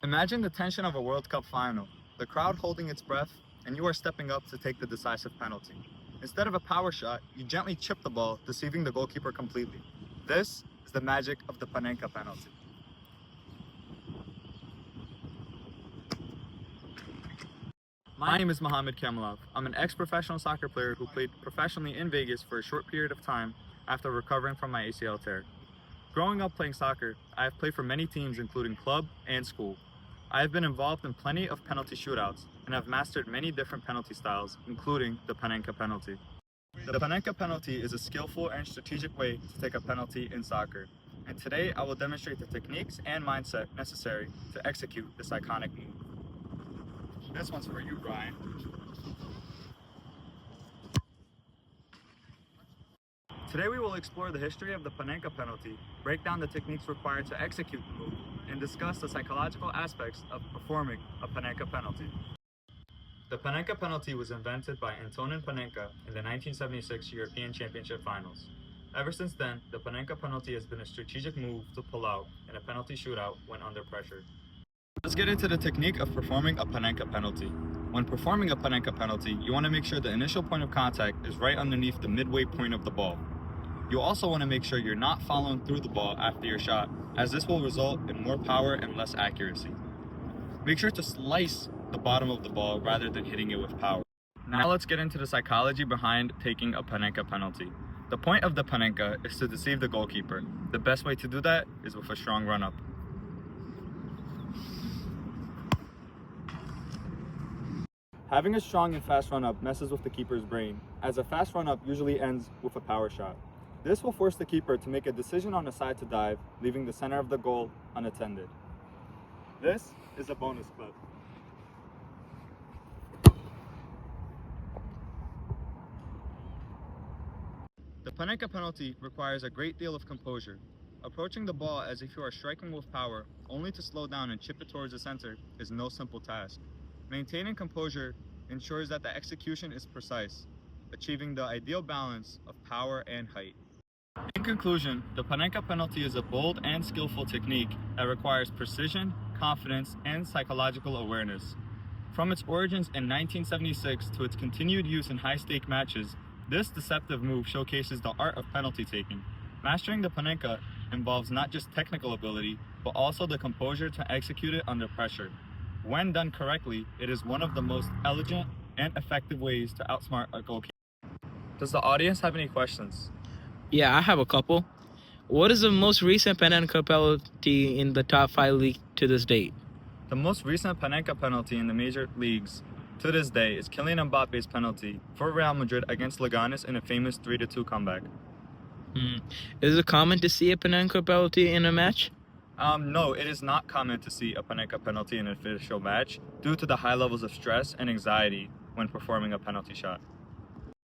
Imagine the tension of a World Cup final, the crowd holding its breath, and you are stepping up to take the decisive penalty. Instead of a power shot, you gently chip the ball, deceiving the goalkeeper completely. This is the magic of the Panenka penalty. My name is Mohamed Kamalov. I'm an ex-professional soccer player who played professionally in Vegas for a short period of time after recovering from my ACL tear. Growing up playing soccer, I have played for many teams including club and school. I have been involved in plenty of penalty shootouts and have mastered many different penalty styles, including the Panenka penalty. The Panenka penalty is a skillful and strategic way to take a penalty in soccer, and today I will demonstrate the techniques and mindset necessary to execute this iconic move. This one's for you, Brian. Today we will explore the history of the Panenka penalty, break down the techniques required to execute the move, and discuss the psychological aspects of performing a Panenka penalty. The Panenka penalty was invented by Antonin Panenka in the 1976 European Championship Finals. Ever since then, the Panenka penalty has been a strategic move to pull out in a penalty shootout when under pressure. Let's get into the technique of performing a Panenka penalty. When performing a Panenka penalty, you want to make sure the initial point of contact is right underneath the midway point of the ball. You also want to make sure you're not following through the ball after your shot, as this will result in more power and less accuracy. Make sure to slice the bottom of the ball rather than hitting it with power. Now let's get into the psychology behind taking a Panenka penalty. The point of the Panenka is to deceive the goalkeeper. The best way to do that is with a strong run-up. Having a strong and fast run-up messes with the keeper's brain, as a fast run-up usually ends with a power shot. This will force the keeper to make a decision on the side to dive, leaving the center of the goal unattended. This is a bonus clip. The Panenka penalty requires a great deal of composure. Approaching the ball as if you are striking with power, only to slow down and chip it towards the center, is no simple task. Maintaining composure ensures that the execution is precise, achieving the ideal balance of power and height. In conclusion, the Panenka penalty is a bold and skillful technique that requires precision, confidence, and psychological awareness. From its origins in 1976 to its continued use in high-stake matches, this deceptive move showcases the art of penalty taking. Mastering the Panenka involves not just technical ability, but also the composure to execute it under pressure. When done correctly, it is one of the most elegant and effective ways to outsmart a goalkeeper. Does the audience have any questions? Yeah, I have a couple. What is the most recent Panenka penalty in the top 5 league to this date? The most recent Panenka penalty in the major leagues to this day is Kylian Mbappe's penalty for Real Madrid against Leganes in a famous 3-2 comeback. Is it common to see a Panenka penalty in a match? No, it is not common to see a Panenka penalty in an official match due to the high levels of stress and anxiety when performing a penalty shot.